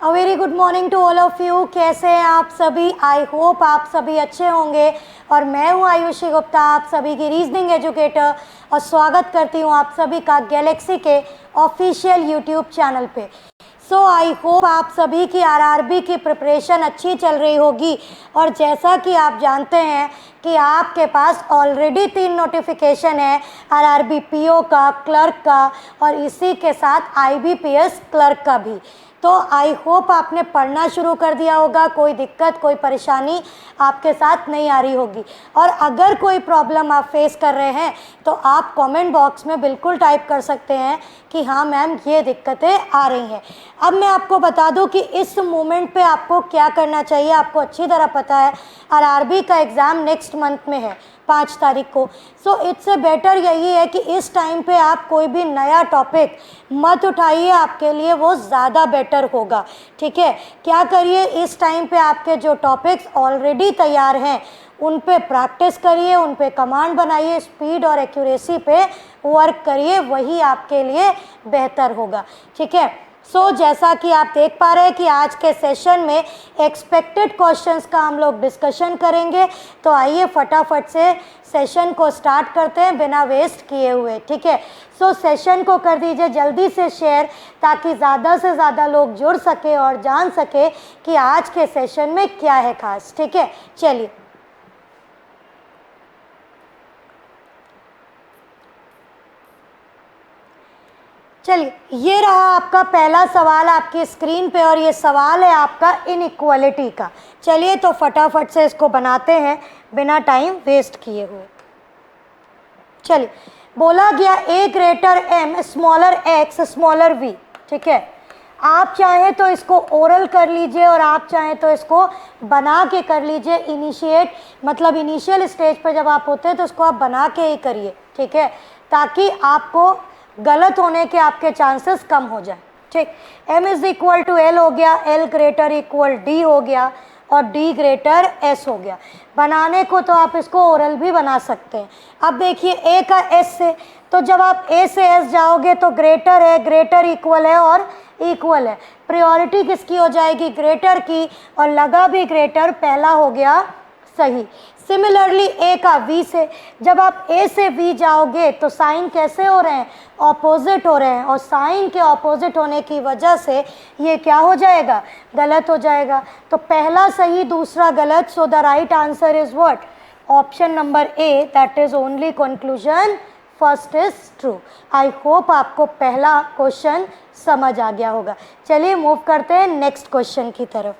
A very good morning to all of you. कैसे हैं आप सभी? आई होप आप सभी अच्छे होंगे। और मैं हूं आयुषी गुप्ता, आप सभी की रीजनिंग एजुकेटर, और स्वागत करती हूं आप सभी का गैलेक्सी के ऑफिशियल यूट्यूब चैनल पे। सो आई होप आप सभी की आरआरबी की प्रिपरेशन अच्छी चल रही होगी। और जैसा कि आप जानते हैं कि आपके पास ऑलरेडी 3 नोटिफिकेशन है, आरआरबी पीओ का, क्लर्क का, और इसी के साथ आईबीपीएस क्लर्क का भी। तो आई होप आपने पढ़ना शुरू कर दिया होगा, कोई दिक्कत कोई परेशानी आपके साथ नहीं आ रही होगी। और अगर कोई प्रॉब्लम आप फेस कर रहे हैं तो आप कमेंट बॉक्स में बिल्कुल टाइप कर सकते हैं कि हाँ मैम ये दिक्कतें आ रही हैं। अब मैं आपको बता दूं कि इस मोमेंट पे आपको क्या करना चाहिए। आपको अच्छी तरह पता है आरआरबी का एग्ज़ाम नेक्स्ट मंथ में है, 5 तारीख को। सो इससे बेटर यही है कि इस टाइम पे आप कोई भी नया टॉपिक मत उठाइए, आपके लिए वो ज़्यादा बेटर होगा। ठीक है, क्या करिए, इस टाइम पे आपके जो टॉपिक्स ऑलरेडी तैयार हैं उन पे प्रैक्टिस करिए, उन पे कमांड बनाइए, स्पीड और एक्यूरेसी पे वर्क करिए, वही आपके लिए बेहतर होगा। ठीक है, सो जैसा कि आप देख पा रहे हैं कि आज के सेशन में एक्सपेक्टेड क्वेश्चंस का हम लोग डिस्कशन करेंगे। तो आइए फटाफट से सेशन को स्टार्ट करते हैं बिना वेस्ट किए हुए। ठीक है, सो सेशन को कर दीजिए जल्दी से शेयर, ताकि ज़्यादा से ज़्यादा लोग जुड़ सके और जान सके कि आज के सेशन में क्या है खास। ठीक है, चलिए चलिए, ये रहा आपका पहला सवाल आपकी स्क्रीन पे, और ये सवाल है आपका इनइक्वालिटी का। चलिए तो फटाफट से इसको बनाते हैं बिना टाइम वेस्ट किए हुए। चलिए, बोला गया A greater M smaller X smaller V. ठीक है, आप चाहें तो इसको ओरल कर लीजिए और आप चाहें तो इसको बना के कर लीजिए। इनिशिएट मतलब इनिशियल स्टेज पर जब आप होते हैं तो इसको आप बना के ही करिए। ठीक है, ताकि आपको गलत होने के आपके चांसेस कम हो जाए। ठीक, m is equal to L हो गया, l ग्रेटर इक्वल d हो गया, और d ग्रेटर s हो गया। बनाने को तो आप इसको ओरल भी बना सकते हैं। अब देखिए a का s से, तो जब आप a से s जाओगे तो ग्रेटर है, ग्रेटर इक्वल है और इक्वल है। प्रायोरिटी किसकी हो जाएगी? ग्रेटर की, और लगा भी ग्रेटर, पहला हो गया सही। सिमिलरली ए का वी से, जब आप ए से वी जाओगे तो साइन कैसे हो रहे हैं? ऑपोजिट हो रहे हैं, और साइन के ऑपोजिट होने की वजह से ये क्या हो जाएगा? गलत हो जाएगा। तो पहला सही दूसरा गलत, so the right answer is what? Option number A, that is only conclusion first is true. I hope आपको पहला क्वेश्चन समझ आ गया होगा। चलिए मूव करते हैं नेक्स्ट क्वेश्चन की तरफ।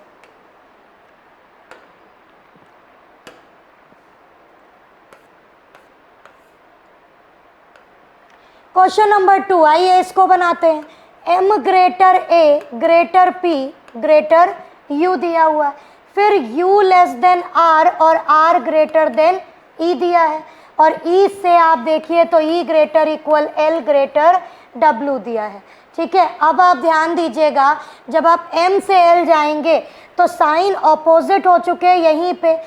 क्वेश्चन नंबर 2, आइए इसको बनाते हैं। m greater a greater p greater u दिया हुआ है, फिर u लेस देन r और r ग्रेटर देन e दिया है, और e से आप देखिए तो e greater equal l greater w दिया है। ठीक है, अब आप ध्यान दीजिएगा, जब आप m से l जाएंगे तो साइन ऑपोजिट हो चुके हैं यहीं पे,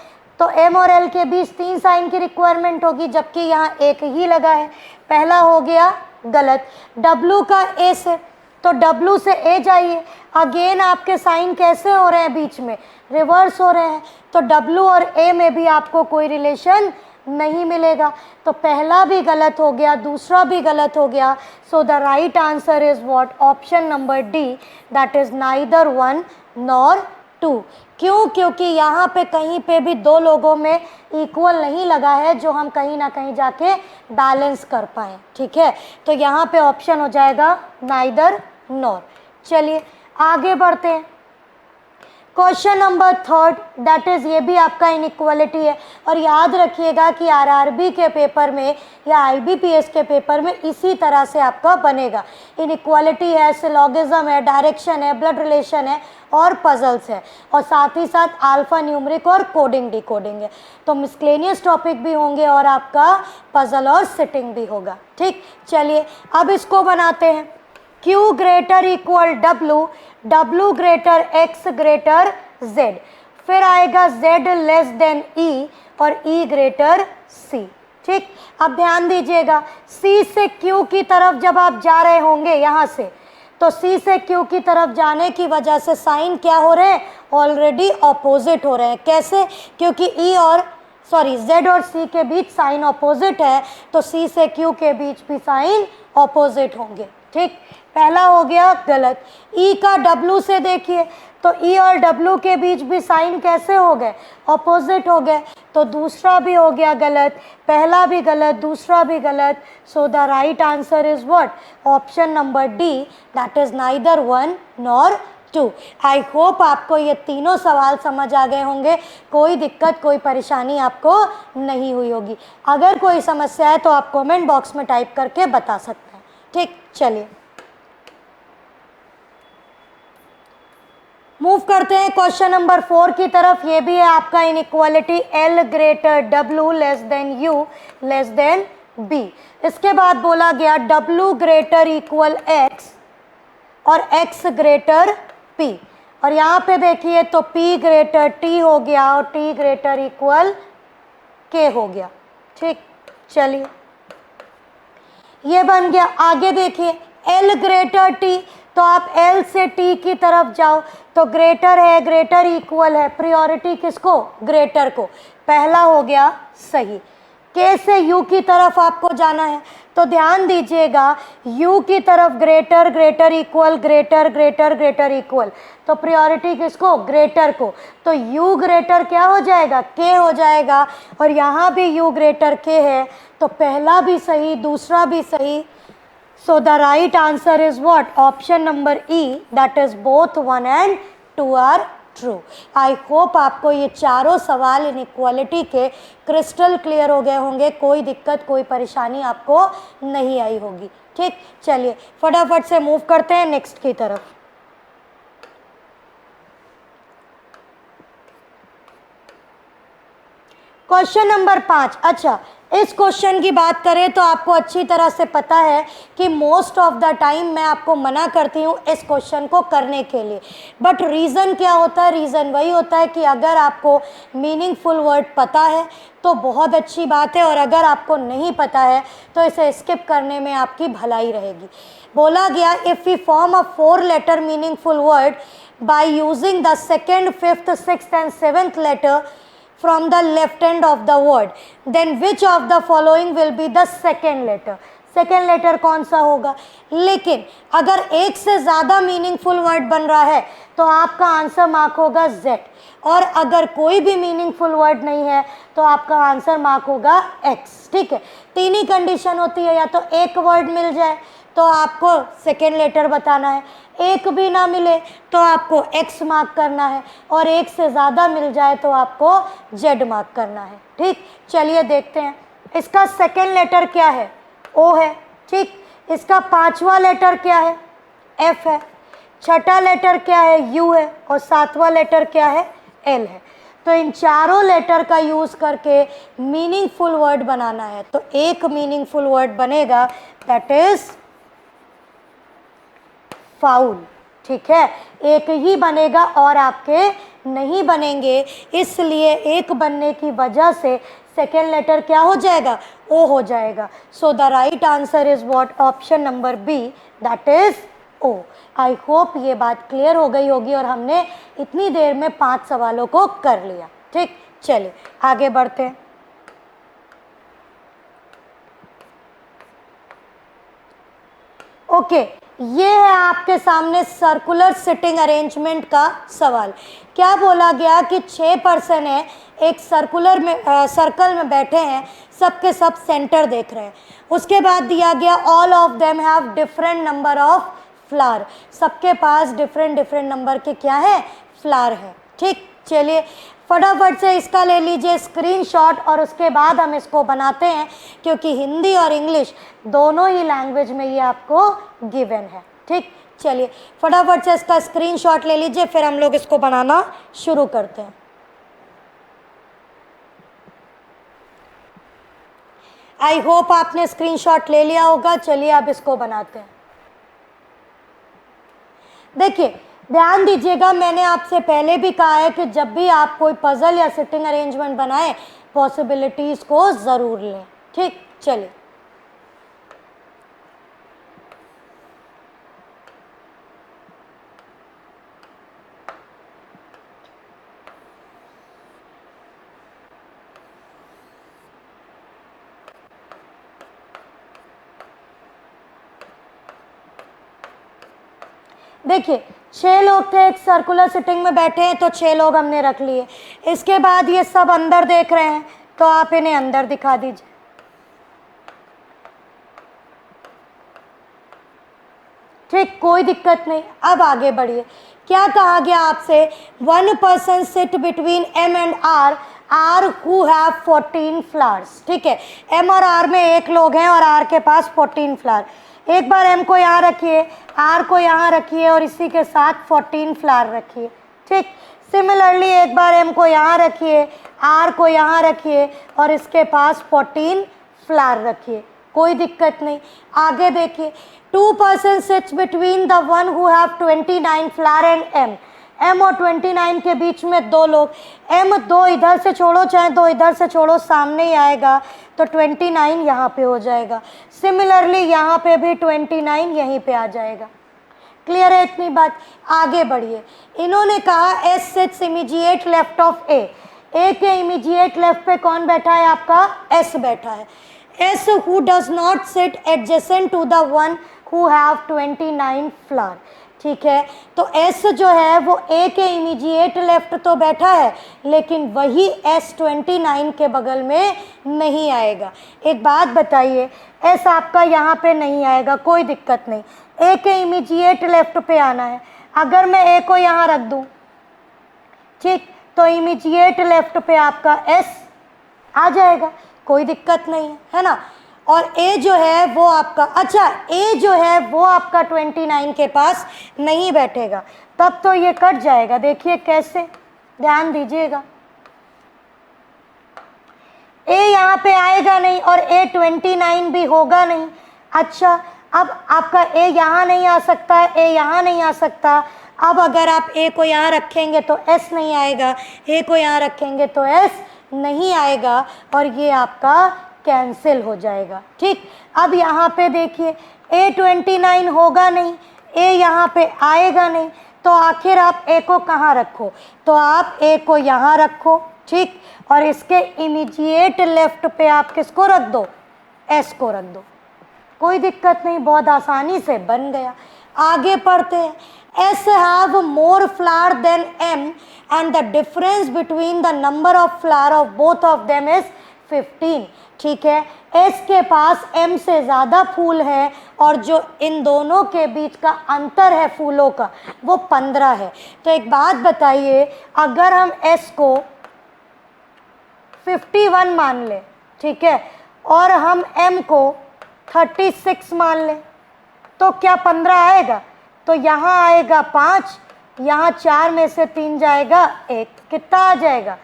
तो m और l के बीच 3 साइन की रिक्वायरमेंट होगी, जबकि यहाँ एक ही लगा है। पहला हो गया गलत। w का a से, तो w से a जाइए, अगेन आपके साइन कैसे हो रहे हैं? बीच में रिवर्स हो रहे हैं, तो w और a में भी आपको कोई रिलेशन नहीं मिलेगा। तो पहला भी गलत हो गया, दूसरा भी गलत हो गया। So the right answer is what? Option number D, that is neither 1 nor 2। क्यों? क्योंकि यहाँ पे कहीं पे भी दो लोगों में इक्वल नहीं लगा है जो हम कहीं ना कहीं जाके बैलेंस कर पाएँ। ठीक है, तो यहाँ पे ऑप्शन हो जाएगा नाइदर नॉर। चलिए आगे बढ़ते हैं। क्वेश्चन नंबर 3, दैट इज़, ये भी आपका इनइक्वालिटी है। और याद रखिएगा कि आरआरबी के पेपर में या आईबीपीएस के पेपर में इसी तरह से आपका बनेगा। इनइक्वालिटी है, सिलॉगिज्म है, डायरेक्शन है, ब्लड रिलेशन है, और पजल्स है, और साथ ही साथ अल्फा न्यूमरिक और कोडिंग डिकोडिंग है। तो मिसक्लेनियस टॉपिक भी होंगे और आपका पजल और सिटिंग भी होगा। ठीक, चलिए अब इसको बनाते हैं। Q greater equal W, W greater X greater Z, फिर आएगा Z लेस देन E और E ग्रेटर C। ठीक, अब ध्यान दीजिएगा, C से Q की तरफ जब आप जा रहे होंगे यहाँ से, तो सी से क्यू की तरफ जाने की वजह से साइन क्या हो रहे हैं, ऑलरेडी ऑपोजिट हो रहे हैं। कैसे, क्योंकि ई और जेड और सी के बीच साइन ऑपोजिट है, तो सी से क्यू के बीच भी साइन ऑपोजिट होंगे। ठीक, पहला हो गया गलत। ई का डब्लू से देखिए, तो ई और डब्लू के बीच भी साइन कैसे हो गए, ऑपोजिट हो गए, तो दूसरा भी हो गया गलत, पहला भी गलत, दूसरा भी गलत। So the right answer is what, option number D, that is neither 1 nor 2। I hope आपको ये तीनों सवाल समझ आ गए होंगे, कोई दिक्कत कोई परेशानी आपको नहीं हुई होगी। अगर कोई समस्या है तो आप कमेंट बॉक्स में टाइप करके बता सकते हैं। ठीक, चलिए मूव करते हैं क्वेश्चन नंबर 4 की तरफ। ये भी है आपका inequality L greater W less than U less than B। इसके बाद बोला गया W ग्रेटर इक्वल X और X ग्रेटर P, और यहाँ पे देखिए तो P ग्रेटर T हो गया और T ग्रेटर इक्वल K हो गया। ठीक, चलिए ये बन गया। आगे देखिए L ग्रेटर T, तो आप L से T की तरफ जाओ, तो ग्रेटर है, ग्रेटर इक्वल है, प्रायोरिटी किसको, ग्रेटर को, पहला हो गया सही। K से U की तरफ आपको जाना है, तो ध्यान दीजिएगा U की तरफ greater, greater equal, greater greater greater equal, तो प्रायोरिटी किसको, ग्रेटर को, तो U ग्रेटर क्या हो जाएगा, K हो जाएगा, और यहाँ भी U ग्रेटर K है, तो पहला भी सही दूसरा भी सही। So the right answer is what? Option number E, that is both 1 and 2 are true. I hope आपको ये चारों सवाल इनइक्वालिटी के क्रिस्टल क्लियर हो गए होंगे, कोई दिक्कत कोई परेशानी आपको नहीं आई होगी। ठीक, चलिए फटाफट से मूव करते हैं नेक्स्ट की तरफ। Question number 5। अच्छा, इस क्वेश्चन की बात करें तो आपको अच्छी तरह से पता है कि मोस्ट ऑफ द टाइम मैं आपको मना करती हूँ इस क्वेश्चन को करने के लिए, बट रीज़न क्या होता है, रीज़न वही होता है कि अगर आपको मीनिंगफुल वर्ड पता है तो बहुत अच्छी बात है, और अगर आपको नहीं पता है तो इसे स्किप करने में आपकी भलाई रहेगी। बोला गया if we form a 4 letter meaningful word by using the second, fifth, sixth and seventh letter from the left end of the word, then which of the following will be the second letter? Second letter कौन सा होगा। लेकिन अगर एक से ज़्यादा meaningful word बन रहा है तो आपका आंसर मार्क होगा Z, और अगर कोई भी मीनिंगफुल वर्ड नहीं है तो आपका आंसर मार्क होगा X। ठीक है, तीन ही कंडीशन होती है, या तो एक वर्ड मिल जाए तो आपको सेकेंड लेटर बताना है, एक भी ना मिले तो आपको X मार्क करना है, और एक से ज़्यादा मिल जाए तो आपको Z मार्क करना है। ठीक, चलिए देखते हैं। इसका सेकेंड लेटर क्या है, O है। ठीक, इसका पांचवा लेटर क्या है, F है। छठा लेटर क्या है, U है, और सातवां लेटर क्या है, L है। तो इन चारों लेटर का यूज़ करके मीनिंगफुल वर्ड बनाना है, तो एक मीनिंगफुल वर्ड बनेगा, दैट इज फाउल। ठीक है, एक ही बनेगा और आपके नहीं बनेंगे, इसलिए एक बनने की वजह से सेकेंड लेटर क्या हो जाएगा, ओ हो जाएगा। So the right answer is what, option number B, that is O. I hope ये बात क्लियर हो गई होगी और हमने इतनी देर में 5 सवालों को कर लिया। ठीक, चलिए आगे बढ़ते हैं। ओके, ये है आपके सामने सर्कुलर सिटिंग अरेंजमेंट का सवाल। क्या बोला गया कि 6 पर्सन है, एक सर्कल में बैठे हैं, सबके सब सेंटर देख रहे हैं। उसके बाद दिया गया all of them have different number of flower, सबके पास डिफरेंट डिफरेंट नंबर के क्या है, फ्लावर है। ठीक, चलिए फटाफट से इसका ले लीजिए स्क्रीनशॉट, और उसके बाद हम इसको बनाते हैं, क्योंकि हिंदी और इंग्लिश दोनों ही लैंग्वेज में ये आपको गिवन है। ठीक, चलिए फटाफट से इसका स्क्रीनशॉट ले लीजिए, फिर हम लोग इसको बनाना शुरू करते हैं। आई होप आपने स्क्रीनशॉट ले लिया होगा। चलिए अब इसको बनाते हैं। देखिए ध्यान दीजिएगा, मैंने आपसे पहले भी कहा है कि जब भी आप कोई पजल या सिटिंग अरेंजमेंट बनाएं, पॉसिबिलिटीज़ को ज़रूर लें। ठीक, चलिए देखिए 6 लोग थे, एक सर्कुलर सिटिंग में बैठे हैं, तो 6 लोग हमने रख लिए। इसके बाद ये सब अंदर देख रहे हैं, तो आप इन्हें अंदर दिखा दीजिए। ठीक, कोई दिक्कत नहीं। अब आगे बढ़िए, क्या कहा गया आपसे, 1 person sit between M and R are who have 14 flowers. ठीक है, M और R में एक लोग हैं और R के पास 14 फ्लावर। एक बार M को यहाँ रखिए, R को यहाँ रखिए और इसी के साथ 14 फ्लावर रखिए। ठीक, सिमिलरली एक बार M को यहाँ रखिए, R को यहाँ रखिए और इसके पास 14 फ्लावर रखिए, कोई दिक्कत नहीं। आगे देखिए, 2 person sits between the one who have 29 flower and M। M और 29 के बीच में 2 लोग। M 2 इधर से छोड़ो चाहे 2 इधर से छोड़ो, सामने ही आएगा, तो 29 यहाँ पे हो जाएगा। सिमिलरली यहाँ पे भी 29 यहीं पे आ जाएगा। क्लियर है इतनी बात? आगे बढ़िए, इन्होंने कहा S sits immediate left of A। A के इमीडिएट लेफ्ट पे कौन बैठा है? आपका S बैठा है। S who does not sit adjacent to the one who have 29 flower। ठीक है, तो S जो है वो A के इमीडिएट लेफ्ट तो बैठा है, लेकिन वही S 29 के बगल में नहीं आएगा। एक बात बताइए, S आपका यहाँ पे नहीं आएगा, कोई दिक्कत नहीं, A के इमीडिएट लेफ्ट पे आना है। अगर मैं A को यहाँ रख दूँ, ठीक, तो इमीडिएट लेफ्ट पे आपका S आ जाएगा, कोई दिक्कत नहीं है ना। और A जो है वो आपका, अच्छा A जो है वो आपका 29 के पास नहीं बैठेगा, तब तो ये कट जाएगा। देखिए कैसे, ध्यान दीजिएगा, A यहाँ पे आएगा नहीं और A 29 भी होगा नहीं। अच्छा, अब आपका A यहाँ नहीं आ सकता है, A यहाँ नहीं आ सकता। अब अगर आप A को यहाँ रखेंगे तो S नहीं आएगा, A को यहाँ रखेंगे तो S नहीं आएगा और ये आपका कैंसिल हो जाएगा। ठीक, अब यहाँ पे देखिए A 29 होगा नहीं, A यहाँ पे आएगा नहीं, तो आखिर आप A को कहाँ रखो? तो आप A को यहाँ रखो। ठीक, और इसके इमीडिएट लेफ्ट पे आप किसको रख दो? S को रख दो, कोई दिक्कत नहीं, बहुत आसानी से बन गया। आगे पढ़ते हैं, S have more flower than M and the difference between the number of flower of both of them is 15। ठीक है, S के पास M से ज़्यादा फूल है और जो इन दोनों के बीच का अंतर है फूलों का वो 15 है। तो एक बात बताइए, अगर हम S को 51 मान लें, ठीक है, और हम M को 36 मान लें, तो क्या 15 आएगा? तो यहाँ आएगा 5, यहाँ 4 में से 3 जाएगा 1, कितना आ जाएगा?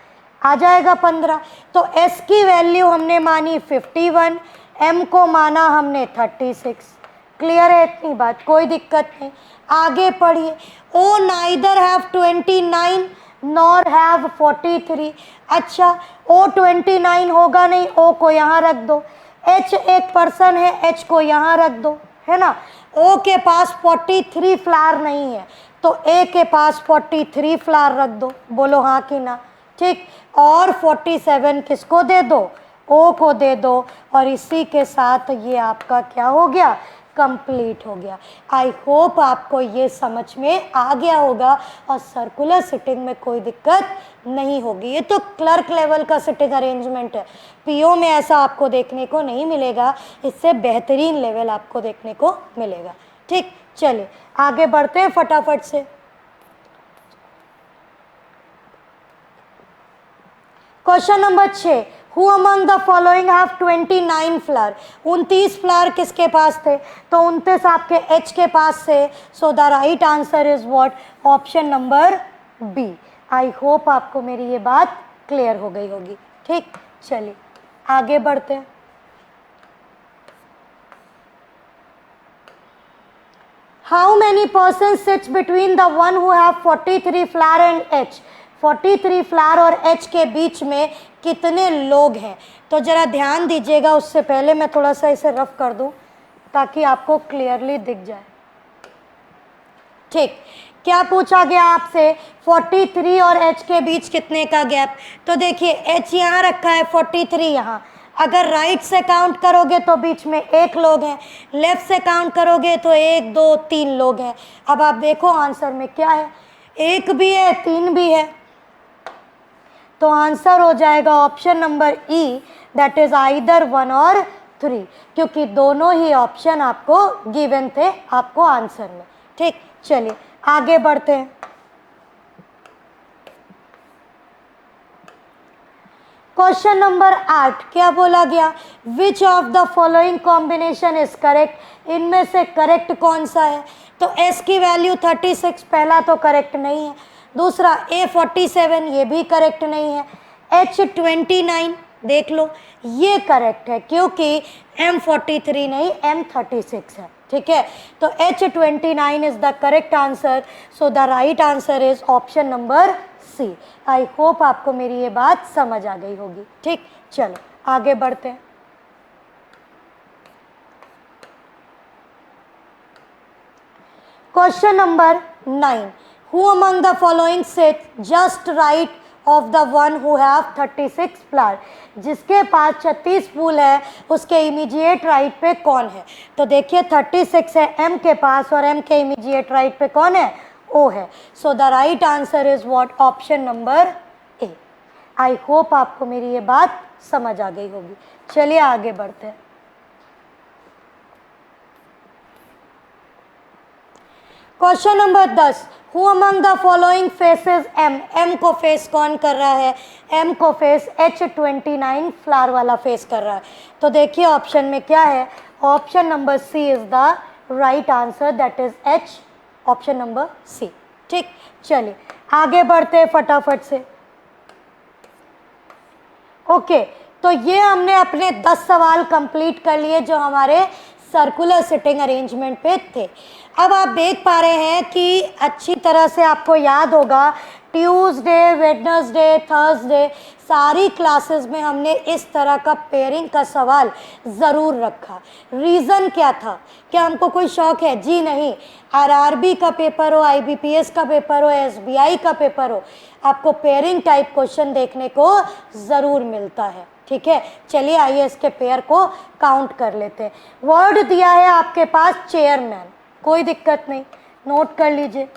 आ जाएगा 15। तो S की वैल्यू हमने मानी 51, M को माना हमने 36। क्लियर है इतनी बात? कोई दिक्कत नहीं। आगे पढ़िए, O neither have 29 nor have 43। अच्छा, O 29 होगा नहीं, O को यहाँ रख दो। H एक पर्सन है, H को यहाँ रख दो, है ना। O के पास 43 फ्लावर नहीं है, तो A के पास 43 फ्लावर रख दो, बोलो हाँ कि ना। ठीक, और 47 किसको दे दो? O को दे दो, और इसी के साथ ये आपका क्या हो गया? कंप्लीट हो गया। आई होप आपको ये समझ में आ गया होगा और सर्कुलर सिटिंग में कोई दिक्कत नहीं होगी। ये तो क्लर्क लेवल का सिटिंग अरेंजमेंट है, पीओ में ऐसा आपको देखने को नहीं मिलेगा, इससे बेहतरीन लेवल आपको देखने को मिलेगा। ठीक, चलिए आगे बढ़ते हैं फटाफट से। Question number 6, Who among the following have 29 flower? 29 flower किसके पास थे? तो 29 आपके H के पास थे। So the right answer is what? Option number B. I hope आपको मेरी ये बात क्लियर हो गई होगी। ठीक, चलिए आगे बढ़ते हैं। How many persons sits between the one who have 43 flower and H? 43 flower और H के बीच में कितने लोग हैं? तो ज़रा ध्यान दीजिएगा, उससे पहले मैं थोड़ा सा इसे रफ कर दूं ताकि आपको क्लियरली दिख जाए। ठीक, क्या पूछा गया आपसे? 43 और H के बीच कितने का गैप? तो देखिए H यहाँ रखा है, 43 यहाँ। अगर राइट से काउंट करोगे तो बीच में एक लोग हैं, लेफ्ट से काउंट करोगे तो 1 2 3 लोग हैं। अब आप देखो आंसर में क्या है, 1 भी है 3 भी है, तो आंसर हो जाएगा option number E, that is either 1 और 3, क्योंकि दोनों ही ऑप्शन आपको गिवन थे आपको आंसर में। ठीक, चलिए आगे बढ़ते हैं। क्वेश्चन नंबर 8 क्या बोला गया, विच of the following combination is correct, इनमें से करेक्ट कौन सा है। तो s की वैल्यू 36 पहला तो करेक्ट नहीं है, दूसरा A47 ये भी करेक्ट नहीं है, H29 देख लो ये करेक्ट है क्योंकि M43 नहीं M36 है। ठीक है, तो H29 is the correct answer, so the right answer is option number C. I hope आपको मेरी ये बात समझ आ गई होगी। ठीक, चलो आगे बढ़ते हैं। Question number 9, who among the following sit just right of the one who have 36 flower, जिसके पास 36 फूल है उसके इमीडिएट राइट पे कौन है। तो देखिए 36 है M के पास और M के इमीडिएट राइट पे कौन है, O है, so the right answer is what, option number A. I hope आपको मेरी ये बात समझ आ गई होगी। चलिए आगे बढ़ते हैं। Question number 10, who among the following faces M, M को फेस कौन कर रहा है, M को फेस H29 फ्लावर वाला फेस कर रहा है। तो देखिए ऑप्शन में क्या है, option number C is the right answer, that is H, option number C. ठीक, चलिए आगे बढ़ते हैं फटाफट से। ओके, तो ये हमने अपने 10 सवाल कंप्लीट कर लिए जो हमारे सर्कुलर सिटिंग अरेंजमेंट पे थे। अब आप देख पा रहे हैं कि अच्छी तरह से आपको याद होगा ट्यूसडे, वेडनेसडे, थर्सडे सारी क्लासेस में हमने इस तरह का पेयरिंग का सवाल ज़रूर रखा। रीज़न क्या था, क्या हमको कोई शौक है? जी नहीं। आरआरबी का पेपर हो, आईबीपीएस का पेपर हो, एसबीआई का पेपर हो, आपको पेयरिंग टाइप क्वेश्चन देखने को ज़रूर मिलता है। ठीक है, चलिए आइए इसके पेयर को काउंट कर लेते हैं। वर्ड दिया है आपके पास चेयरमैन, कोई दिक्कत नहीं, नोट कर लीजिए।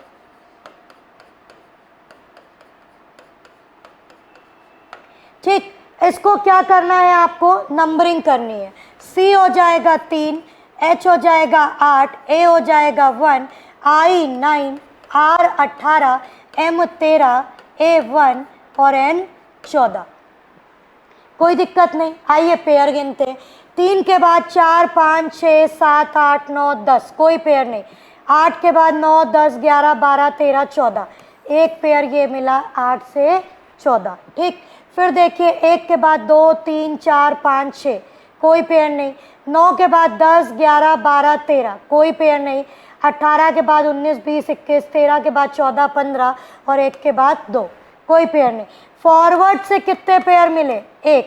ठीक, इसको क्या करना है, आपको नंबरिंग करनी है। C हो जाएगा 3, H हो जाएगा 8, A हो जाएगा 1, I 9, R 18, M 13, A 1 और N 14। कोई दिक्कत नहीं, आइए पेयर गिनते हैं। 3 के बाद 4 5 6 7 8 9 10, कोई पेयर नहीं। 8 के बाद 9 10 11 12 13 14, एक पेयर ये मिला 8 से 14। ठीक, फिर देखिए 1 के बाद 2 3 4 5 6, कोई पेयर नहीं। 9 के बाद 10 11 12 13, कोई पेयर नहीं। 18 के बाद 19 20 21, 13 के बाद 14 15 और 1 के बाद 2, कोई पेयर नहीं। फॉरवर्ड से कितने पेयर मिले? 1,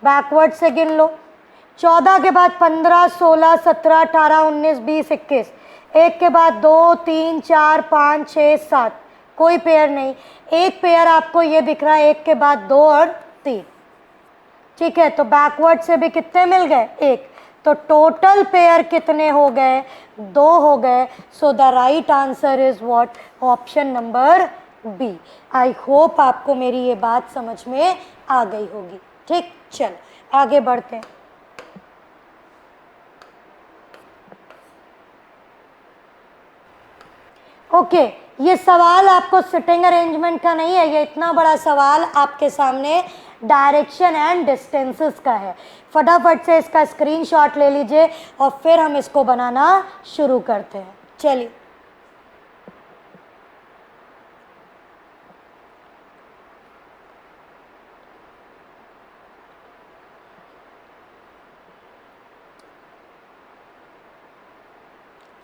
बैकवर्ड से गिन लो। 14 के बाद 15 16 17 18 19 20 21, 1 के बाद 2 3 4 5 6 7, कोई पेयर नहीं। एक पेयर आपको ये दिख रहा है 1 के बाद 2 और 3। ठीक है, तो बैकवर्ड से भी कितने मिल गए? 1, तो टोटल पेयर कितने हो गए? 2 हो गए। So the right answer is what, option number B. I hope आपको मेरी ये बात समझ में आ गई होगी। ठीक, चलो आगे बढ़ते हैं। ओके, ये सवाल आपको सिटिंग अरेंजमेंट का नहीं है, ये इतना बड़ा सवाल आपके सामने डायरेक्शन एंड डिस्टेंसेस का है। फटाफट से इसका स्क्रीनशॉट ले लीजिए और फिर हम इसको बनाना शुरू करते हैं। चलिए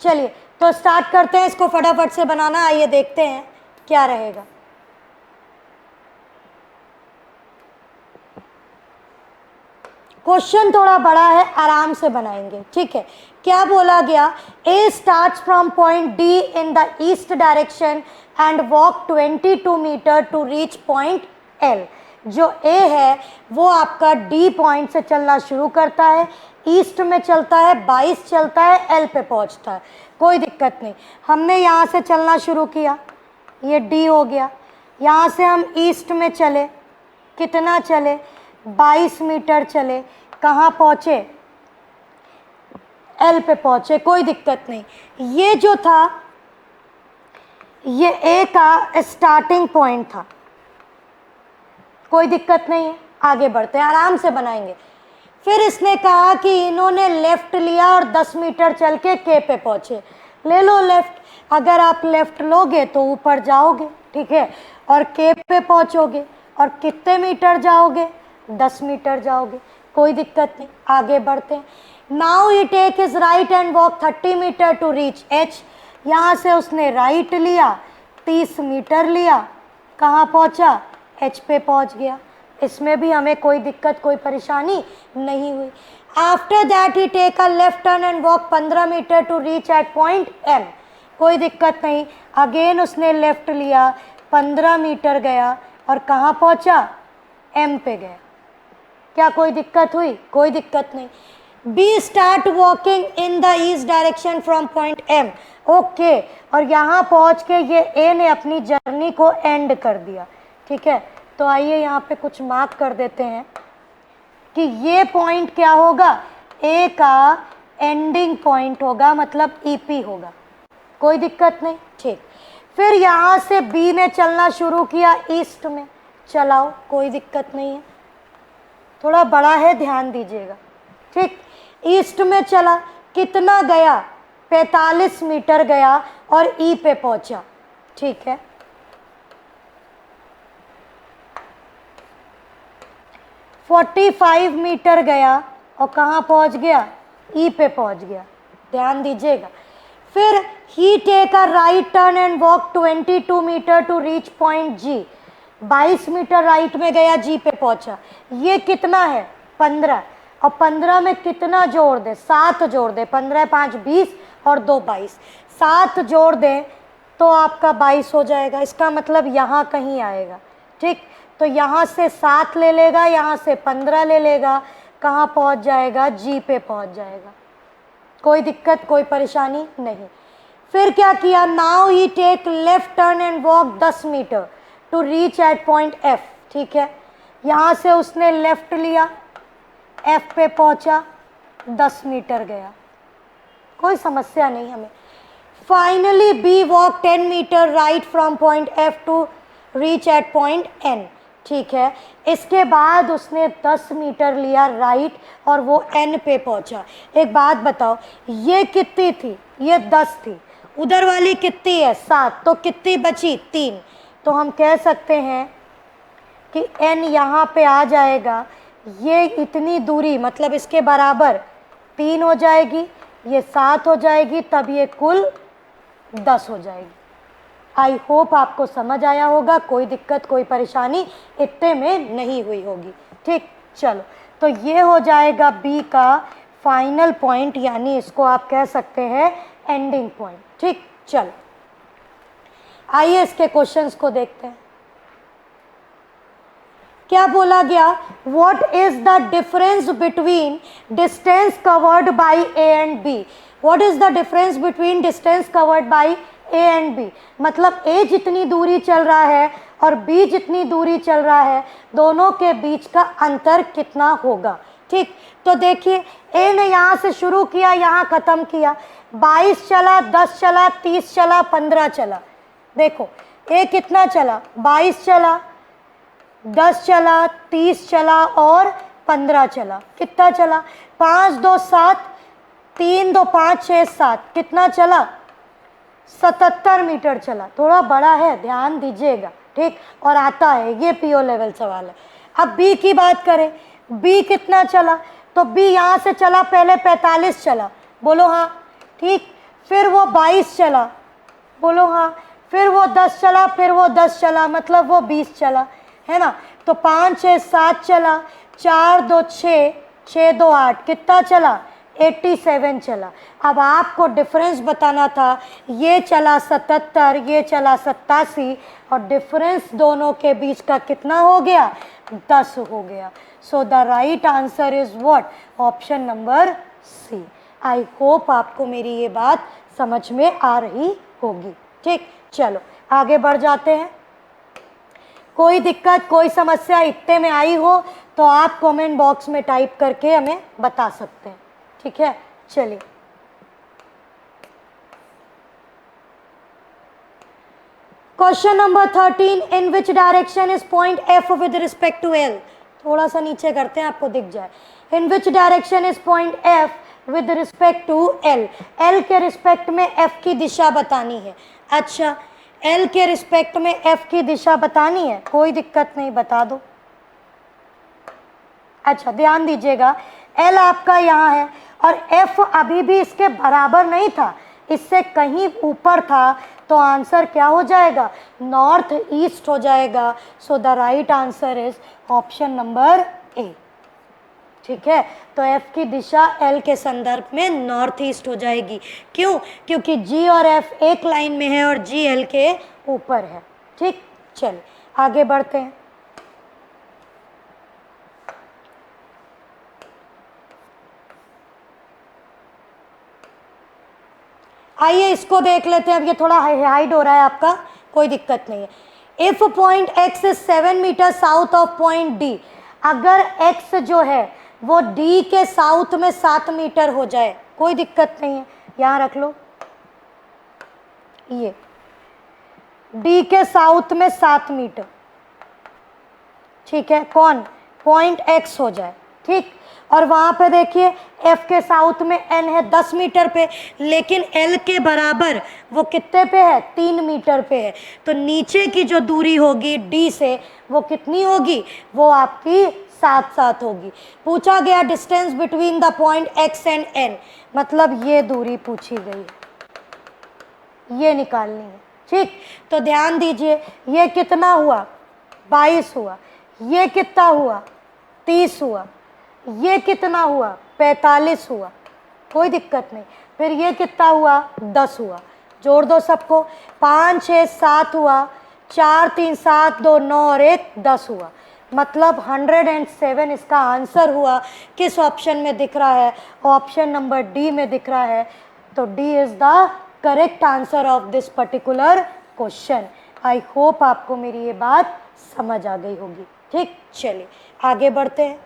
चलिए तो स्टार्ट करते हैं इसको फटाफट से बनाना। आइए देखते हैं क्या रहेगा। क्वेश्चन थोड़ा बड़ा है, आराम से बनाएंगे। ठीक है, क्या बोला गया? A starts from point D in the east direction and walk 22 metre to reach point L. जो ए है वो आपका डी पॉइंट से चलना शुरू करता है, ईस्ट में चलता है, 22 चलता है, एल पे पहुंचता है, कोई दिक्कत नहीं। हमने यहाँ से चलना शुरू किया, ये डी हो गया, यहाँ से हम ईस्ट में चले, कितना चले, 22 मीटर चले, कहाँ पहुँचे, एल पे पहुँचे, कोई दिक्कत नहीं। ये जो था ये ए का स्टार्टिंग पॉइंट था, कोई दिक्कत नहीं है, आगे बढ़ते हैं, आराम से बनाएंगे। फिर इसने कहा कि इन्होंने लेफ्ट लिया और 10 मीटर चल के के पे पहुँचे, ले लो लेफ्ट। अगर आप लेफ्ट लोगे तो ऊपर जाओगे, ठीक है, और के पे पहुँचोगे, और कितने मीटर जाओगे, 10 मीटर जाओगे, कोई दिक्कत नहीं, आगे बढ़ते हैं। Now he take his right and walk 30 metre to reach H. यहाँ से उसने राइट लिया, 30 मीटर लिया, कहाँ पहुँचा, एच पे पहुँच गया। इसमें भी हमें कोई दिक्कत, कोई परेशानी नहीं हुई। After that he take a left turn and walk 15 metre to reach at point M, कोई दिक्कत नहीं। अगेन उसने लेफ्ट लिया, 15 मीटर गया और कहाँ पहुँचा, एम पे गया। क्या कोई दिक्कत हुई, कोई दिक्कत नहीं। B start walking in the east direction from point M, okay, और यहाँ पहुँच के ये ए ने अपनी जर्नी को एंड कर दिया, ठीक है। तो आइए यहाँ पे कुछ मार्क कर देते हैं कि ये पॉइंट क्या होगा, ए का एंडिंग पॉइंट होगा, मतलब ईपी होगा, कोई दिक्कत नहीं, ठीक। फिर यहाँ से बी ने चलना शुरू किया, ईस्ट में चलाओ, कोई दिक्कत नहीं है, थोड़ा बड़ा है, ध्यान दीजिएगा, ठीक। ईस्ट में चला, कितना गया, 45 मीटर गया और ई पे पहुंचा, ठीक है। फोर्टी 45 मीटर गया और कहाँ पहुंच गया, ई पे पहुंच गया, ध्यान दीजिएगा। फिर ही take a right turn and walk 22 metre to reach point G, 22 metre right में गया, जी पे पहुंचा। ये कितना है, 15, और 15 में कितना जोड़ दे, 7 जोड़ दे, 15 5 20 और 2 22, 7 जोड़ दें तो आपका 22 हो जाएगा। इसका मतलब यहाँ कहीं आएगा, ठीक। तो यहाँ से 7 ले लेगा, यहाँ से 15 ले लेगा, कहाँ पहुँच जाएगा, जी पे पहुँच जाएगा, कोई दिक्कत, कोई परेशानी नहीं। फिर क्या किया, now he take left turn and walk 10 metre to reach at point F, ठीक है। यहाँ से उसने लेफ्ट लिया, एफ पे पहुँचा, 10 मीटर गया, कोई समस्या नहीं हमें। Finally B walk 10 metre right from point F to reach at point N, ठीक है। इसके बाद उसने 10 मीटर लिया राइट और वो एन पे पहुंचा। एक बात बताओ, ये कितनी थी, ये 10 थी, उधर वाली कितनी है, 7, तो कितनी बची, 3। तो हम कह सकते हैं कि एन यहाँ पे आ जाएगा, ये इतनी दूरी मतलब इसके बराबर 3 हो जाएगी, ये 7 हो जाएगी, तब ये कुल 10 हो जाएगी। आई होप आपको समझ आया होगा, कोई दिक्कत, कोई परेशानी इतने में नहीं हुई होगी, ठीक। चलो, तो ये हो जाएगा बी का फाइनल पॉइंट, यानी इसको आप कह सकते हैं एंडिंग पॉइंट, ठीक। चलो आइए इसके क्वेश्चंस को देखते हैं। क्या बोला गया, what is the difference between distance covered by A and B. What is the difference between distance covered by A and B, मतलब ए जितनी दूरी चल रहा है और बी जितनी दूरी चल रहा है, दोनों के बीच का अंतर कितना होगा, ठीक। तो देखिए, ए ने यहाँ से शुरू किया, यहाँ ख़त्म किया, 22 चला, 10 चला, 30 चला, 15 चला। देखो ए कितना चला, 22 चला, 10 चला, 30 चला और 15 चला। कितना चला, 5 2 7, 3 2 5 6 7, कितना चला, 77 मीटर चला। थोड़ा बड़ा है, ध्यान दीजिएगा, ठीक, और आता है, ये पीओ लेवल सवाल है। अब बी की बात करें, बी कितना चला, तो बी यहाँ से चला, पहले 45 चला, बोलो हाँ, ठीक। फिर वो 22 चला, बोलो हाँ। फिर वो 10 चला, फिर वो 10 चला, मतलब वो 20 चला, है ना। तो 5 6 7 चला, 4 2 6, 6 2 8, कितना चला, 87 चला। अब आपको डिफरेंस बताना था, ये चला 77, ये चला 87 और डिफरेंस दोनों के बीच का कितना हो गया? 10 हो गया। So the right answer is what? Option number C. I hope आपको मेरी ये बात समझ में आ रही होगी। ठीक, चलो आगे बढ़ जाते हैं। कोई दिक्कत, कोई समस्या इतने में आई हो तो आप कमेंट बॉक्स में टाइप करके हमें बता सकते हैं। ठीक है, चलिए question number 13, in which direction is point F with respect to L. थोड़ा सा नीचे करते हैं, आपको दिख जाए। In which direction is point F with respect to L. L के रिस्पेक्ट में एफ की दिशा बतानी है। अच्छा, एल के रिस्पेक्ट में एफ की दिशा बतानी है, कोई दिक्कत नहीं, बता दो। अच्छा ध्यान दीजिएगा, एल आपका यहाँ है और एफ अभी भी इसके बराबर नहीं था, इससे कहीं ऊपर था, तो आंसर क्या हो जाएगा? नॉर्थ ईस्ट हो जाएगा। So the right answer is option number ए। ठीक है, तो एफ की दिशा एल के संदर्भ में नॉर्थ ईस्ट हो जाएगी। क्यों? क्योंकि जी और एफ एक लाइन में है और जी एल के ऊपर है। ठीक, चलिए आगे बढ़ते हैं। आइए इसको देख लेते हैं। अब ये थोड़ा हाइड हो रहा है आपका, कोई दिक्कत नहीं है। If point X is 7 metre south of point D, अगर एक्स जो है वो डी के साउथ में 7 मीटर हो जाए, कोई दिक्कत नहीं है, यहाँ रख लो, ये डी के साउथ में 7 मीटर, ठीक है, कौन? पॉइंट एक्स हो जाए। ठीक, और वहां पे देखिए एफ के साउथ में एन है 10 मीटर पे, लेकिन एल के बराबर वो कितने पे है? 3 मीटर पे है। तो नीचे की जो दूरी होगी डी से वो कितनी होगी? वो आपकी 7 होगी। पूछा गया distance between the point X and N, मतलब ये दूरी पूछी गई है, ये निकालनी है। ठीक, तो ध्यान दीजिए, ये कितना हुआ? 22 हुआ। ये कितना हुआ? 30 हुआ। ये कितना हुआ? 45 हुआ। कोई दिक्कत नहीं। फिर ये कितना हुआ? 10 हुआ। जोड़ दो सबको, 5 6 7 हुआ, 4 3 7 2 9 और 1 10 हुआ, मतलब 107 इसका आंसर हुआ। किस ऑप्शन में दिख रहा है? ऑप्शन नंबर डी में दिख रहा है। तो D is the correct answer of this particular question. I hope आपको मेरी ये बात समझ आ गई होगी। ठीक, चलिए आगे बढ़ते हैं।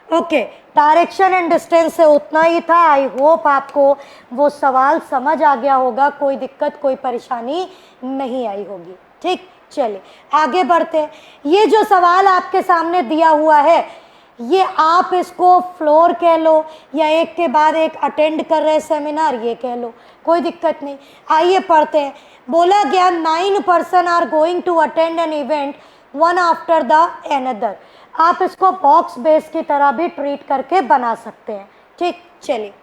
ओके, डायरेक्शन एंड डिस्टेंस से उतना ही था। आई होप आपको वो सवाल समझ आ गया होगा, कोई दिक्कत कोई परेशानी नहीं आई होगी। ठीक, चलिए आगे बढ़ते हैं। ये जो सवाल आपके सामने दिया हुआ है, ये आप इसको फ्लोर कह लो या एक के बाद एक अटेंड कर रहे सेमिनार ये कह लो, कोई दिक्कत नहीं। आइए पढ़ते हैं। बोला गया 9 person are going to attend an event one after the another. आप इसको बॉक्स बेस की तरह भी ट्रीट करके बना सकते हैं। ठीक, चलिए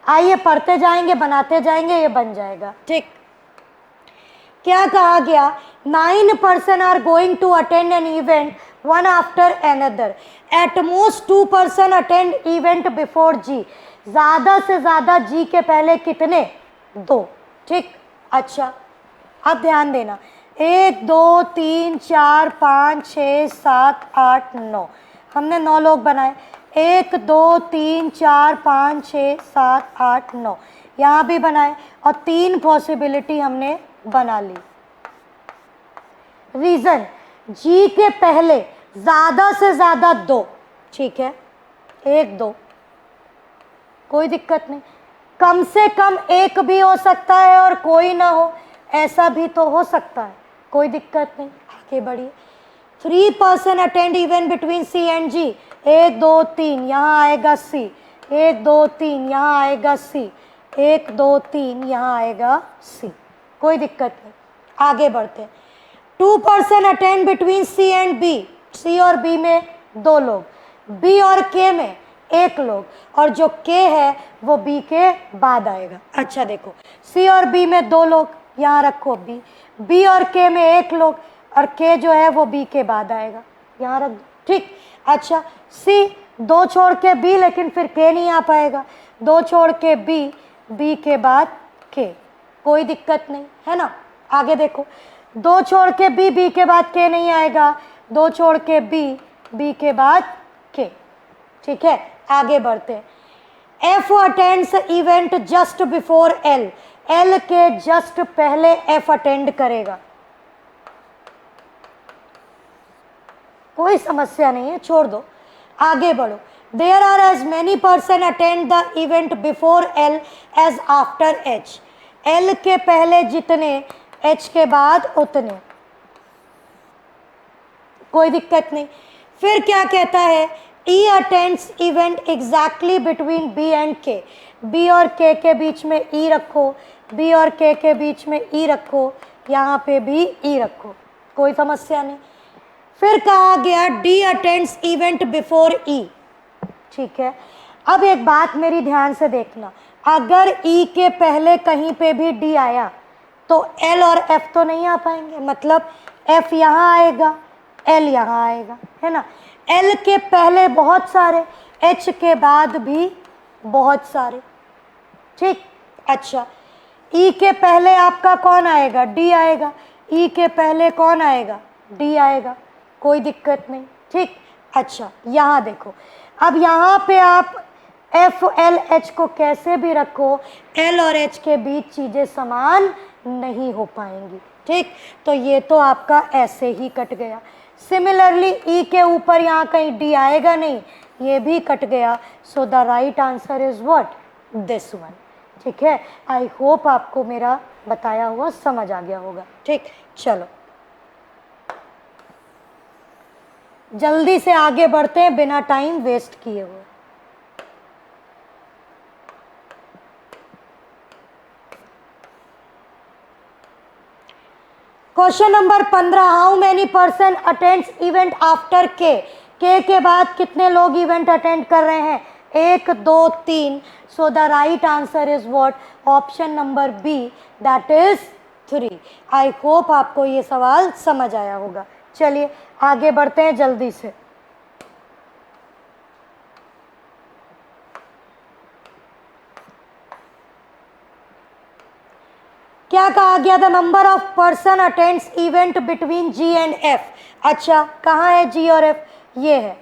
आइए पढ़ते जाएंगे, बनाते जाएंगे, ये बन जाएगा। ठीक, क्या कहा गया? 9 person are going to attend an event one after another, at most 2 person attend event before G. ज्यादा से ज्यादा जी के पहले कितने? 2। ठीक, अच्छा अब ध्यान देना, 1 2 3 4 5 6 7 8 9, हमने 9 लोग बनाए। 1 2 3 4 5 6 7 8 9 यहाँ भी बनाए और 3 पॉसिबिलिटी हमने बना ली। रीजन, जी के पहले ज्यादा से ज्यादा 2, ठीक है, 1 2, कोई दिक्कत नहीं। कम से कम 1 भी हो सकता है और कोई ना हो, ऐसा भी तो हो सकता है, कोई दिक्कत नहीं। आगे बढ़िए। 3 person attend event between C and G. 1 2 3 यहाँ आएगा सी, 1 2 3 यहाँ आएगा सी, 1 2 3 यहाँ आएगा सी, कोई दिक्कत नहीं। आगे बढ़ते हैं। 2 person attend between C and B. C और बी में 2 लोग, बी और के में 1 लोग, और जो के है वो बी के बाद आएगा। अच्छा देखो, सी और बी में 2 लोग, यहाँ रखो बी, बी और के में 1 लोग, और के जो है वो बी के बाद आएगा, यहाँ रख दो, ठीक। अच्छा सी, 2 छोड़ के बी, लेकिन फिर के नहीं आ पाएगा, 2 छोड़ के बी, बी के बाद के, कोई दिक्कत नहीं है ना। आगे देखो, 2 छोड़ के बी, बी के बाद के नहीं आएगा, 2 छोड़ के बी, बी के बाद के, ठीक है। आगे बढ़ते हैं, F attends event just before L, L के जस्ट पहले एफ अटेंड करेगा, कोई समस्या नहीं है, छोड़ दो, आगे बढ़ो। There are as many person attend the event before L as after H, L के पहले जितने, एच के बाद उतने, कोई दिक्कत नहीं। फिर क्या कहता है, E attends event exactly between B and K, B और के बीच में ई रखो, बी और के बीच में ई रखो, यहाँ पे भी ई रखो, कोई समस्या नहीं। फिर कहा गया डी अटेंड्स इवेंट बिफोर ई, ठीक है। अब एक बात मेरी ध्यान से देखना, अगर ई के पहले कहीं पे भी डी आया तो एल और एफ तो नहीं आ पाएंगे, मतलब एफ यहाँ आएगा, एल यहाँ आएगा, है ना। एल के पहले बहुत सारे, एच के बाद भी बहुत सारे, ठीक। अच्छा, ई के पहले आपका कौन आएगा, डी आएगा, ई के पहले कौन आएगा, डी आएगा, कोई दिक्कत नहीं, ठीक। अच्छा यहाँ देखो, अब यहाँ पे आप एफ एल एच को कैसे भी रखो, एल और एच के बीच चीज़ें समान नहीं हो पाएंगी, ठीक। तो ये तो आपका ऐसे ही कट गया। सिमिलरली ई के ऊपर यहाँ कहीं डी आएगा नहीं, ये भी कट गया। So the right answer is what, this one, ठीक है। आई होप आपको मेरा बताया हुआ समझ आ गया होगा, ठीक। चलो जल्दी से आगे बढ़ते हैं बिना टाइम वेस्ट किए हुए। Question number 15, how many person attends event after के बाद कितने लोग इवेंट अटेंड कर रहे हैं, 1 2 3। So the right answer is what, option number B, that is 3। I hope आपको ये सवाल समझ आया होगा। चलिए आगे बढ़ते हैं जल्दी से। क्या कहा गया, the number of person attends event between ji and F. अच्छा कहाँ है जी और एफ, ये है,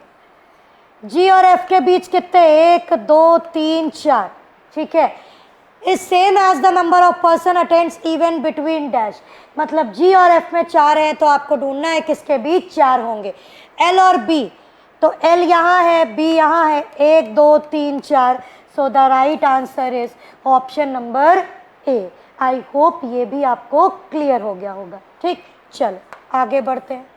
जी और एफ के बीच कितने, 1 2 3 4, ठीक है। Is same as the number of person attends event between dash, मतलब जी और एफ में 4 हैं तो आपको ढूंढना है किसके बीच 4 होंगे, एल और बी। तो एल यहाँ है, बी यहाँ है, 1 2 3 4। सो the right answer is option number A. I hope ये भी आपको क्लियर हो गया होगा, ठीक। चलो आगे बढ़ते हैं।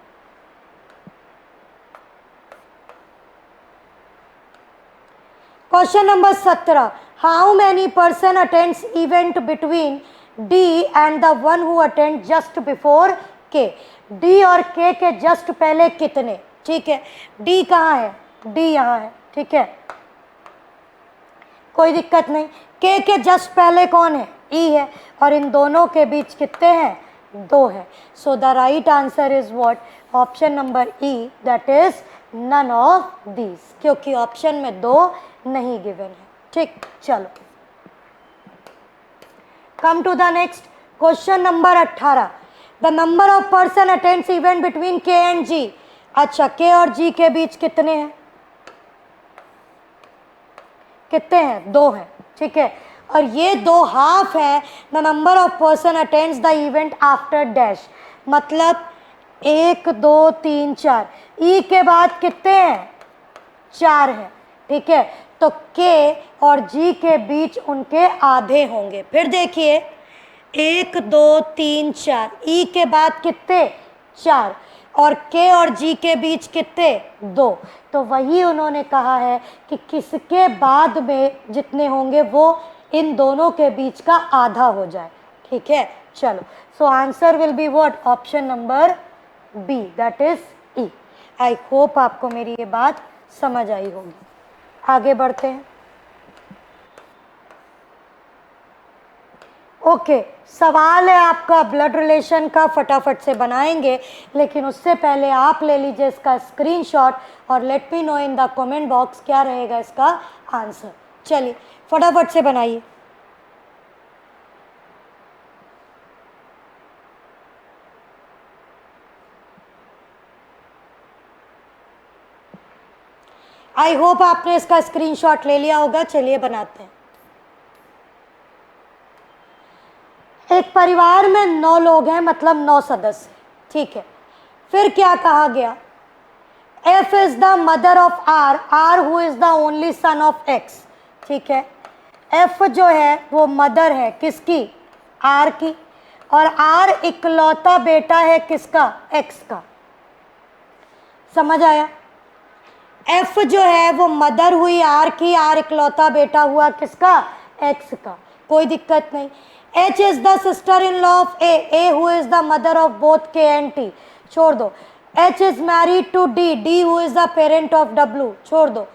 Question number 17, how many person attends event between D and the one who attend just before के, डी और के जस्ट पहले कितने, ठीक है। डी कहाँ है, डी यहाँ है, ठीक है, कोई दिक्कत नहीं। के जस्ट पहले कौन है, ई है, और इन दोनों के बीच कितने हैं, 2 है। So the right answer is what, option number E, that is none of these, क्योंकि ऑप्शन में 2 नहीं गिवन है, ठीक। चलो come to the next question number 18, the number of person attends event between K and G. अच्छा K और जी के बीच कितने हैं, कितने हैं, 2 हैं, ठीक है। और ये 2 हाफ है, the number of person attends the event after dash, मतलब 1 2 3 4, ई के बाद कितने हैं, 4 हैं, ठीक है। तो के और जी के बीच उनके आधे होंगे। फिर देखिए 1 2 3 4, ई के बाद कितने, 4, और के और जी के बीच कितने, 2। तो वही उन्होंने कहा है कि किसके बाद में जितने होंगे वो इन दोनों के बीच का आधा हो जाए, ठीक है। चलो so answer will be what, option number B, that is E. I hope आपको मेरी ये बात समझ आई होगी। आगे बढ़ते हैं। ओके, सवाल है आपका ब्लड रिलेशन का, फटाफट से बनाएंगे, लेकिन उससे पहले आप ले लीजिए इसका स्क्रीनशॉट और let me know in the comment box क्या रहेगा इसका आंसर। चलिए फटाफट से बनाइए। आई होप आपने इसका स्क्रीनशॉट ले लिया होगा। चलिए बनाते हैं। एक परिवार में 9 लोग हैं, मतलब 9 सदस्य, ठीक है। फिर क्या कहा गया, F is the mother of R, R who is the only son of X, ठीक है। F जो है वो मदर है किसकी, R की, और R इकलौता बेटा है किसका, X का। समझ आया? F जो है वो मदर हुई R की, R इकलौता बेटा हुआ किसका, X का, कोई दिक्कत नहीं। H is the sister in law of A who is the mother of both K and T, छोड़ दो। H is married to D who is the parent of W, छोड़ दो।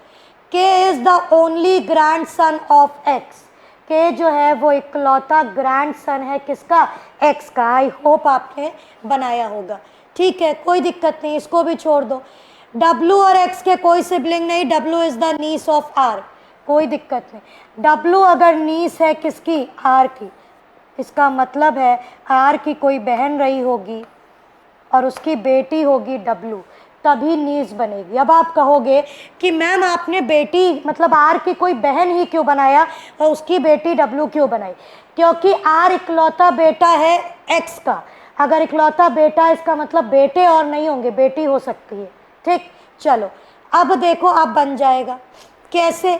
K is the only grandson of X, K जो है वो इकलौता grand son है किसका, X का। आई होप आपने बनाया होगा, ठीक है, कोई दिक्कत नहीं, इसको भी छोड़ दो। W और X के कोई सिबलिंग नहीं, W is the niece of R, कोई दिक्कत नहीं। W अगर नीस है किसकी, R की, इसका मतलब है R की कोई बहन रही होगी और उसकी बेटी होगी W, तभी नीस बनेगी। अब आप कहोगे कि मैम आपने बेटी मतलब R की कोई बहन ही क्यों बनाया और उसकी बेटी W क्यों बनाई, क्योंकि R इकलौता बेटा है X का। अगर इकलौता बेटा है इसका मतलब बेटे और नहीं होंगे, बेटी हो सकती है, ठीक। चलो अब देखो, अब बन जाएगा कैसे,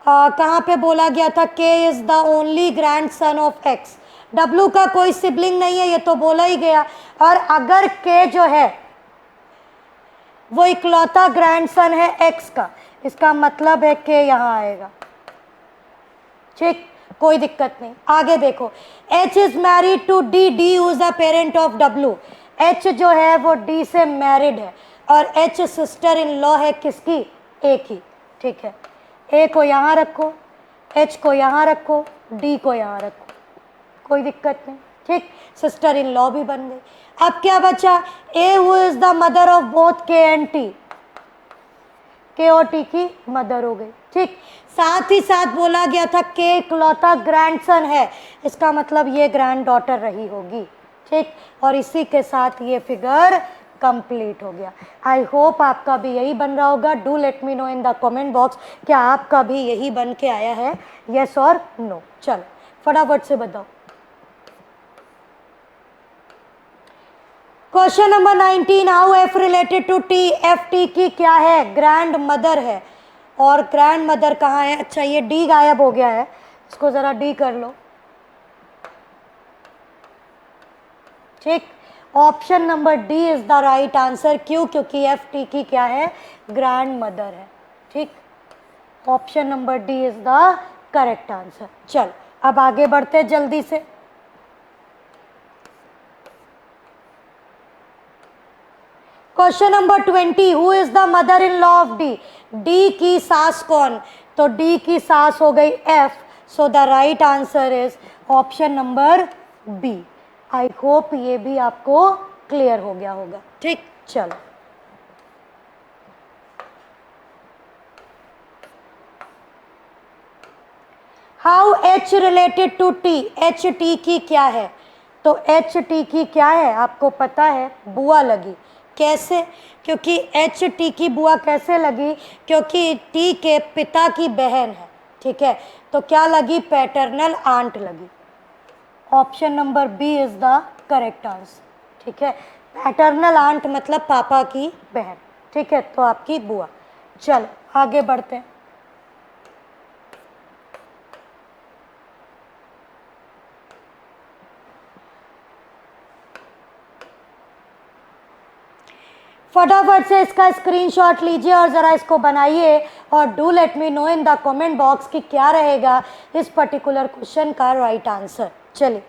कहाँ पे बोला गया था, K is the only grandson of X, W का कोई सिबलिंग नहीं है, ये तो बोला ही गया। और अगर K जो है वो इकलौता ग्रैंडसन है X का, इसका मतलब है K यहाँ आएगा, ठीक, कोई दिक्कत नहीं। आगे देखो, H is married to D, D is the parent of W, H जो है वो D से मैरिड है और H सिस्टर इन लॉ है किसकी, A की, ठीक है। A को यहाँ रखो, H को यहाँ रखो, D को यहाँ रखो, कोई दिक्कत नहीं, ठीक, सिस्टर इन लॉ भी बन गई। अब क्या बचा, A who is the mother of both K and T, K और T की मदर हो गई, ठीक। साथ ही साथ बोला गया था K इकलौता ग्रैंडसन है, इसका मतलब ये ग्रैंड डॉटर रही होगी, ठीक। और इसी के साथ ये फिगर कंप्लीट हो गया। आई होप आपका भी यही बन रहा होगा। Do let me know in the comment box, क्या आपका भी यही बन के आया है, यस और नो। चलो फटाफट से बताओ। Question number 19, how F related to T, F T की क्या है, ग्रैंड मदर है। और ग्रैंड मदर कहाँ है, अच्छा ये D गायब हो गया है, इसको जरा D कर लो, ठीक। Option number D is the right answer, क्यों, क्योंकि F T की क्या है, ग्रैंड मदर है, ठीक। Option number D is the correct answer. चल अब आगे बढ़ते जल्दी से। Question number 20, who is the mother in law of D, D की सास कौन, तो डी की सास हो गई F, so the right answer is option number B. I hope ये भी आपको क्लियर हो गया होगा, ठीक। चलो how H related to T, H T की क्या है, तो H T की क्या है आपको पता है, बुआ लगी। कैसे, क्योंकि H T की बुआ कैसे लगी, क्योंकि T के पिता की बहन है, ठीक है, तो क्या लगी, पैटर्नल आंट लगी। Option number B is the correct answer, ठीक है। पैटर्नल आंट मतलब पापा की बहन, ठीक है, तो आपकी बुआ। चलो आगे बढ़ते हैं। फटाफट से इसका स्क्रीनशॉट लीजिए और ज़रा इसको बनाइए और do let me know in the comment box कि क्या रहेगा इस पर्टिकुलर क्वेश्चन का राइट आंसर। चलिए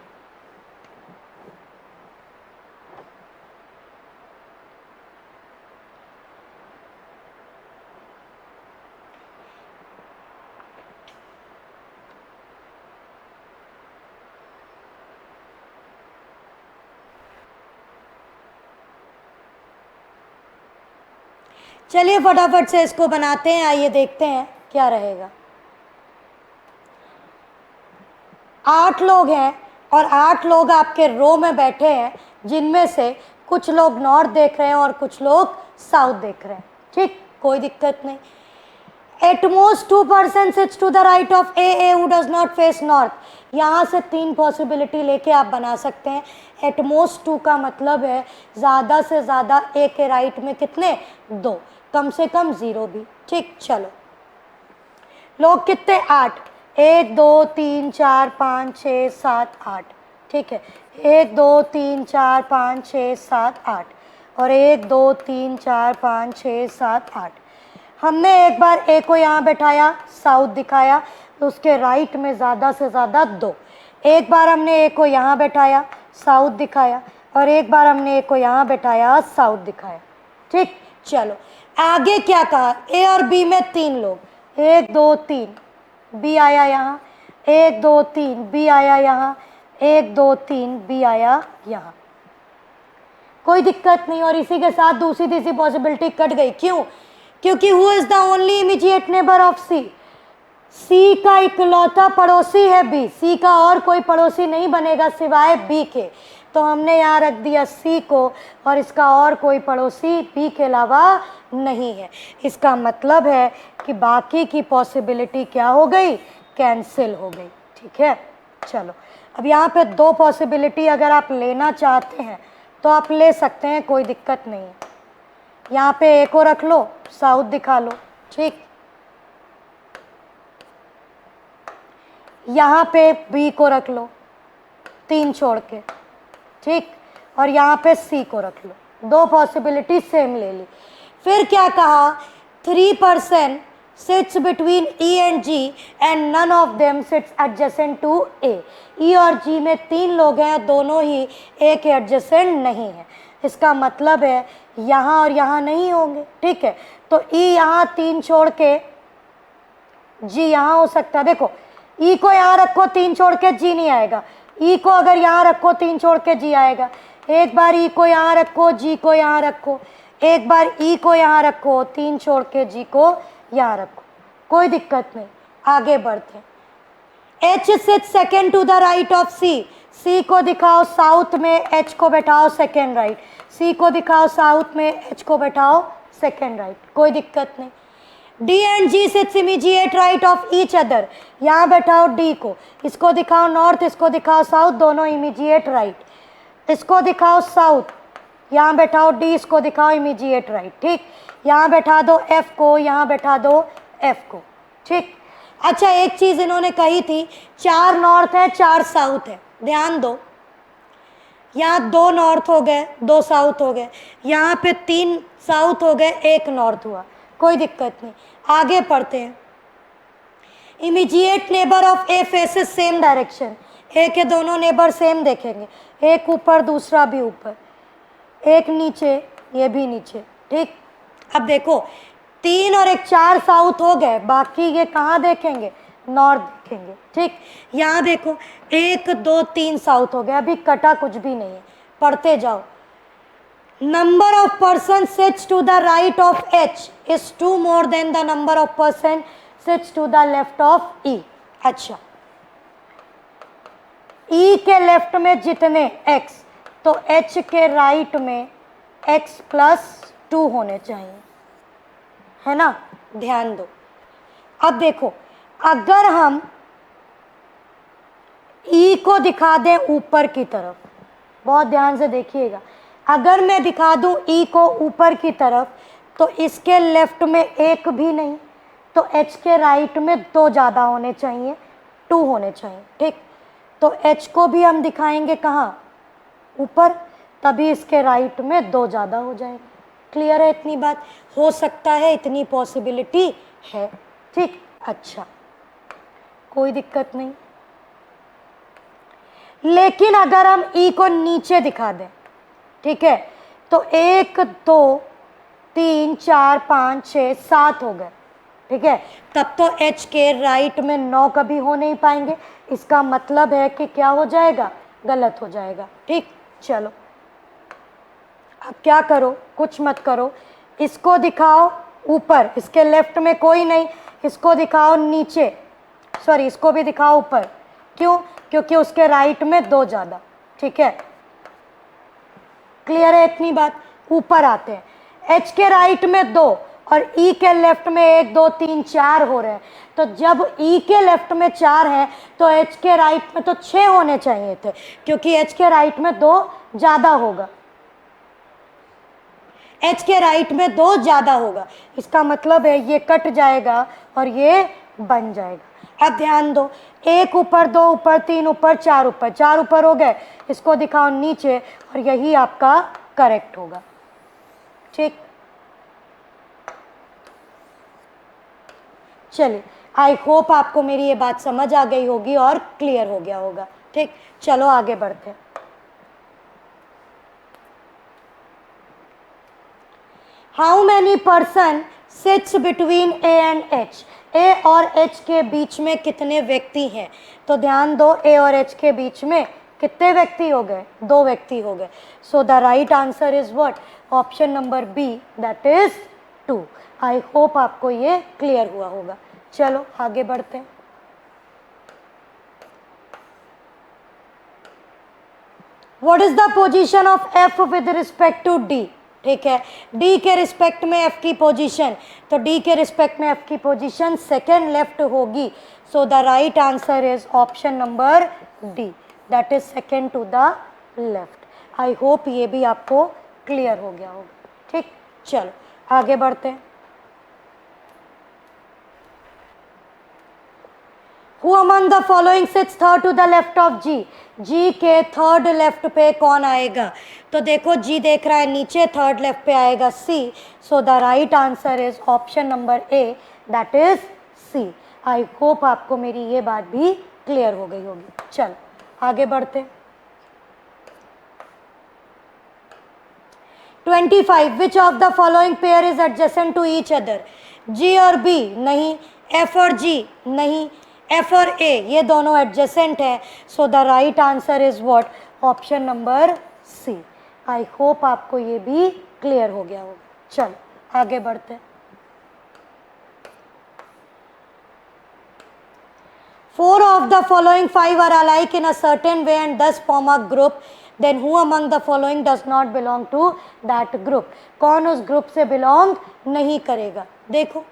चलिए फटाफट से इसको बनाते हैं, आइए देखते हैं क्या रहेगा। 8 लोग हैं और 8 लोग आपके रो में बैठे हैं, जिनमें से कुछ लोग नॉर्थ देख रहे हैं और कुछ लोग साउथ देख रहे हैं। ठीक, कोई दिक्कत नहीं। At most 2% sits to the right of A who does not face north। यहाँ से 3 पॉसिबिलिटी लेके आप बना सकते हैं। At most 2 का मतलब है ज़्यादा से ज़्यादा A के राइट में कितने, 2, कम से कम 0 भी। ठीक, चलो लोग कितने, 8, 1 2 3 4 5 6 7 8। ठीक है, 1 2 3 4 5 6 7 8 और 1 2 3 4 5 6 7 8। हमने एक बार ए को यहाँ बैठाया, साउथ दिखाया, तो उसके राइट में ज़्यादा से ज़्यादा 2। एक बार हमने ए को यहाँ बैठाया, साउथ दिखाया, और एक बार हमने ए को यहाँ बैठाया, साउथ दिखाया। ठीक, चलो आगे क्या कहा, ए और बी में 3 लोग, 1 2 3, बी आया यहाँ, 1 2 3, बी आया यहाँ, 1 2 3, बी आया यहाँ। कोई दिक्कत नहीं, और इसी के साथ दूसरी तीसरी पॉसिबिलिटी कट गई। क्यों? क्योंकि who is the only immediate neighbour of C, C का इकलौता पड़ोसी है बी, सी का और कोई पड़ोसी नहीं बनेगा सिवाय बी के, तो हमने यहाँ रख दिया सी को, और इसका और कोई पड़ोसी बी के अलावा नहीं है। इसका मतलब है कि बाकी की पॉसिबिलिटी क्या हो गई, कैंसिल हो गई। ठीक है, चलो अब यहाँ पे 2 पॉसिबिलिटी अगर आप लेना चाहते हैं तो आप ले सकते हैं, कोई दिक्कत नहीं है। यहाँ पे ए को रख लो, साउथ दिखा लो। ठीक, यहाँ पे बी को रख लो 3 छोड़ के। ठीक, और यहाँ पे सी को रख लो, 2 पॉसिबिलिटी सेम ले ली। फिर क्या कहा, 3% sits between E and G and none of them sits adjacent to A. E और जी में 3 लोग हैं, दोनों ही ए के एडजेसेंट नहीं है। इसका मतलब है यहाँ और यहाँ नहीं होंगे। ठीक है, तो ई यहाँ 3 छोड़ के जी यहाँ हो सकता है। देखो ई को यहाँ रखो 3 छोड़ के जी नहीं आएगा, ई को अगर यहाँ रखो 3 छोड़ के जी आएगा। एक बार ई को यहाँ रखो, जी को यहाँ रखो, एक बार ई को यहाँ रखो, 3 छोड़ के जी को यहाँ रखो, कोई दिक्कत नहीं। आगे बढ़ते, H sit second to the right of C, C को दिखाओ साउथ में, एच को बैठाओ सेकेंड राइट, सी को दिखाओ साउथ में, एच को बैठाओ सेकेंड राइट, कोई दिक्कत नहीं। D and G sits immediate right of each other, यहाँ बैठाओ डी को, इसको दिखाओ नॉर्थ, इसको दिखाओ साउथ, दोनों इमीडिएट राइट। इसको दिखाओ साउथ, यहाँ बैठाओ डी, इसको दिखाओ इमीडिएट राइट। ठीक, यहाँ बैठा दो एफ को, यहाँ बैठा दो एफ को। ठीक, अच्छा एक चीज़ इन्होंने कही थी, 4 नॉर्थ है 4 साउथ है, ध्यान दो, यहाँ 2 नॉर्थ हो गए 2 साउथ हो गए, यहाँ पे 3 साउथ हो गए 1 नॉर्थ हुआ, कोई दिक्कत नहीं। आगे पढ़ते हैं, immediate neighbour of A faces same direction, A के दोनों नेबर सेम देखेंगे, एक ऊपर दूसरा भी ऊपर, एक नीचे ये भी नीचे। ठीक, अब देखो 3 और 1 4 साउथ हो गए, बाकी ये कहाँ देखेंगे, नॉर्थ देखेंगे। ठीक, यहाँ देखो 1 2 3 साउथ हो गया, अभी कटा कुछ भी नहीं है, पढ़ते जाओ। Number of person sits to the right of H is 2 more than the number of person sits to the left of E. अच्छा, ई के लेफ्ट में जितने x, तो h के राइट में x + 2 होने चाहिए, है ना, ध्यान दो। अब देखो अगर हम ई को दिखा दें ऊपर की तरफ, बहुत ध्यान से देखिएगा, अगर मैं दिखा दूं ई को ऊपर की तरफ, तो इसके लेफ्ट में 1 भी नहीं, तो h के राइट में 2 ज़्यादा होने चाहिए, 2 होने चाहिए। ठीक, तो h को भी हम दिखाएंगे कहाँ, ऊपर, तभी इसके राइट में 2 ज़्यादा हो जाएंगे। क्लियर है इतनी बात, हो सकता है इतनी पॉसिबिलिटी है। ठीक, अच्छा कोई दिक्कत नहीं। लेकिन अगर हम ई को नीचे दिखा दें, ठीक है, तो 1 2 3 4 5 6 7 हो गए। ठीक है, तब तो h के राइट में 9 कभी हो नहीं पाएंगे, इसका मतलब है कि क्या हो जाएगा, गलत हो जाएगा। ठीक, चलो अब क्या करो, कुछ मत करो, इसको दिखाओ ऊपर, इसके लेफ्ट में कोई नहीं, इसको दिखाओ नीचे, सॉरी इसको भी दिखाओ ऊपर। क्यों? क्योंकि उसके राइट में 2 ज़्यादा। ठीक है, क्लियर है इतनी बात? ऊपर आते हैं। एच के राइट में 2 और ई के लेफ्ट में 1 2 3 4 हो रहे हैं। तो जब ई के लेफ्ट में 4 है तो एच के राइट में तो 6 होने चाहिए थे, क्योंकि एच के राइट में 2 ज़्यादा होगा। एच के राइट में 2 ज़्यादा होगा, इसका मतलब है ये कट जाएगा और ये बन जाएगा। अब ध्यान दो, 1 ऊपर 2 ऊपर 3 ऊपर 4 ऊपर, 4 ऊपर हो गए, इसको दिखाओ नीचे और यही आपका करेक्ट होगा। ठीक, चलिए, आई होप आपको मेरी ये बात समझ आ गई होगी और क्लियर हो गया होगा। ठीक, चलो आगे बढ़ते हैं। How many person sits between A and H? A और एच के बीच में कितने व्यक्ति हैं? तो ध्यान दो, ए और एच के बीच में कितने व्यक्ति हो गए? 2 व्यक्ति हो गए। So the right answer is what? Option number B, that is 2। I hope आपको ये क्लियर हुआ होगा। चलो आगे बढ़ते हैं। What is the position of F with respect to D? ठीक है, डी के रिस्पेक्ट में एफ की पोजीशन, तो डी के रिस्पेक्ट में एफ की पोजीशन सेकेंड लेफ्ट होगी। So the right answer is option number D, that is second to the left. I hope ये भी आपको क्लियर हो गया होगा। ठीक, चलो आगे बढ़ते हैं। Who among the following sits third to the left of G? G के थर्ड लेफ्ट पे कौन आएगा? तो देखो G देख रहा है नीचे, थर्ड लेफ्ट पे आएगा C। So the right answer is option number A, that is C। I hope आपको मेरी ये बात भी क्लियर हो गई होगी। चल आगे बढ़ते। 25 which of the following pair is adjacent to each other? G और B नहीं, F और G नहीं, F और A ये दोनों एडजेसेंट हैं। So the right answer is what? Option number C. I hope आपको ये भी क्लियर हो गया होगा। चल आगे बढ़ते हैं। 4 of the following 5 are alike in a certain way and thus form a group, then who among the following does not belong to that group? कौन उस ग्रुप से बिलोंग नहीं करेगा? देखो,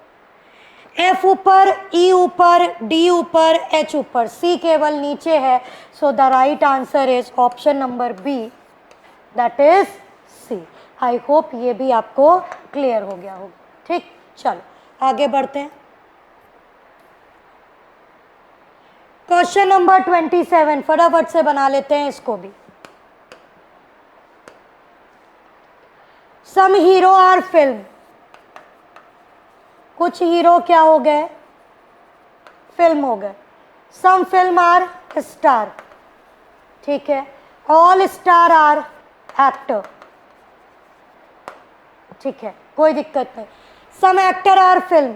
F ऊपर, E ऊपर, D ऊपर, H ऊपर, C केवल नीचे है। So the right answer is option number B, that is C। I hope ये भी आपको क्लियर हो गया होगा। ठीक, चलो आगे बढ़ते हैं। क्वेश्चन नंबर 27 फटाफट से बना लेते हैं इसको भी। सम हीरो आर फिल्म, कुछ हीरो क्या हो गए? फिल्म हो गए। सम फिल्म आर स्टार, ठीक है। ऑल स्टार आर एक्टर, ठीक है, कोई दिक्कत नहीं। सम एक्टर आर फिल्म,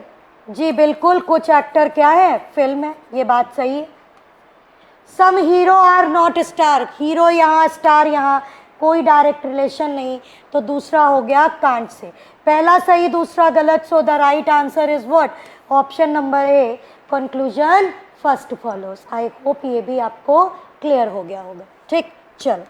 जी बिल्कुल, कुछ एक्टर क्या है? फिल्म है, ये बात सही है। Some hero are not star, hero यहाँ स्टार यहाँ, कोई डायरेक्ट रिलेशन नहीं, तो दूसरा हो गया कांट से। पहला सही दूसरा गलत। So the right answer is what? Option number A, conclusion first follows. I hope ये भी आपको क्लियर हो गया होगा। ठीक, चलो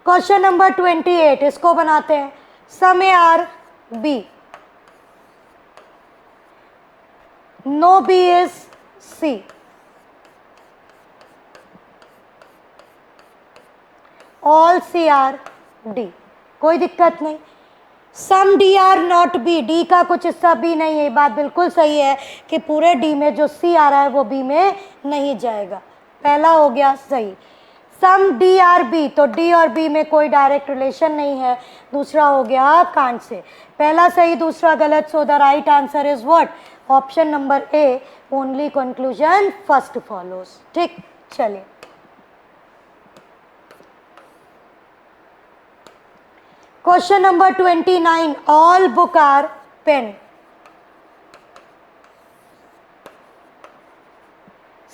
क्वेश्चन नंबर 28 इसको बनाते हैं। Some A are B, no B is C, all C are D, कोई दिक्कत नहीं। Some D are not B, D का कुछ हिस्सा बी नहीं है, बात बिल्कुल सही है कि पूरे डी में जो सी आ रहा है वो बी में नहीं जाएगा। पहला हो गया सही। सम डी आर बी, तो डी और बी में कोई डायरेक्ट रिलेशन नहीं है, दूसरा हो गया कांट से। पहला सही दूसरा गलत। So the right answer is what? Option number A, only conclusion first follows. ठीक, चलिए question number 29, all book are pen,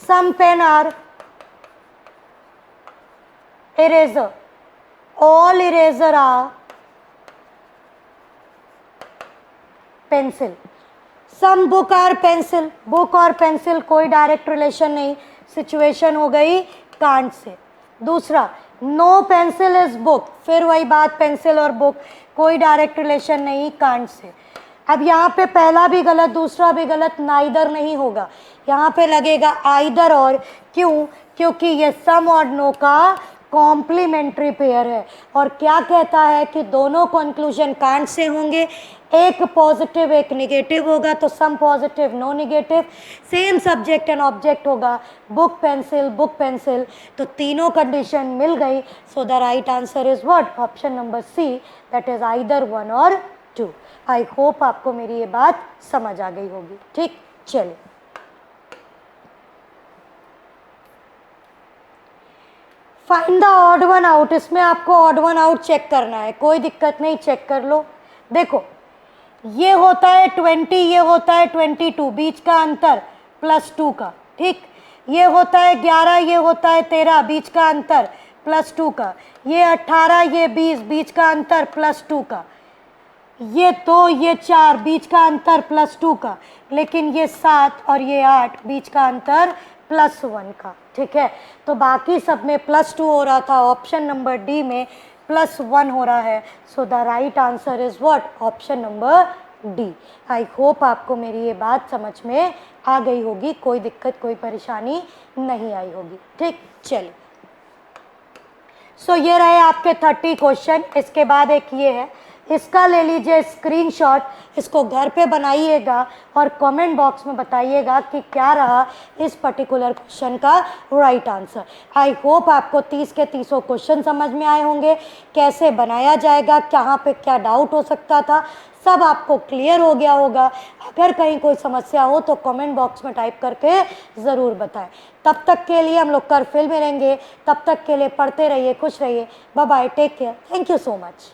some pen are eraser, all eraser are pencil, some book are pencil, book और pencil कोई direct relation नहीं, situation हो गई can't say. दूसरा, no pencil is book, फिर वही बात, पेंसिल और बुक कोई डायरेक्ट रिलेशन नहीं कांट से। अब यहाँ पे पहला भी गलत दूसरा भी गलत, नाइदर नहीं होगा, यहाँ पे लगेगा आइदर और। क्यों? क्योंकि ये सम और नो का कॉम्प्लीमेंट्री पेयर है और क्या कहता है कि दोनों कंक्लूजन कांट से होंगे, एक पॉजिटिव एक निगेटिव होगा, तो some positive no negative, same subject and object होगा, बुक पेंसिल, तो तीनों कंडीशन मिल गई। So the right answer is what? Option number C, that is either 1 और 2। आई होप आपको मेरी ये बात समझ आ गई होगी। ठीक, चलिए find the odd one out. इसमें आपको ऑड वन आउट चेक करना है, कोई दिक्कत नहीं, चेक कर लो। देखो ये होता है 20, ये होता है 22, बीच का अंतर +2 का, ठीक। ये होता है 11, ये होता है 13, बीच का अंतर +2 का। ये 18, ये 20, बीच का अंतर +2 का। ये 2, ये 4, बीच का अंतर +2 का। लेकिन ये 7 और ये 8, बीच का अंतर +1 का, ठीक है। तो बाकी सब में +2 हो रहा था, ऑप्शन नंबर डी में +1 हो रहा है। So the right answer is what? Option number D. I hope आपको मेरी ये बात समझ में आ गई होगी, कोई दिक्कत कोई परेशानी नहीं आई होगी। ठीक, चलिए। सो ये रहे आपके 30 क्वेश्चन। इसके बाद एक ये है, इसका ले लीजिए स्क्रीनशॉट, इसको घर पे बनाइएगा और कमेंट बॉक्स में बताइएगा कि क्या रहा इस पर्टिकुलर क्वेश्चन का राइट आंसर। आई होप आपको 30 के 30 क्वेश्चन समझ में आए होंगे, कैसे बनाया जाएगा, कहाँ पे क्या डाउट हो सकता था, सब आपको क्लियर हो गया होगा। अगर कहीं कोई समस्या हो तो कमेंट बॉक्स में टाइप करके ज़रूर बताएं। तब तक के लिए हम लोग कल फिर मिलेंगे, तब तक के लिए पढ़ते रहिए, खुश रहिए, bye bye, take care, thank you so much.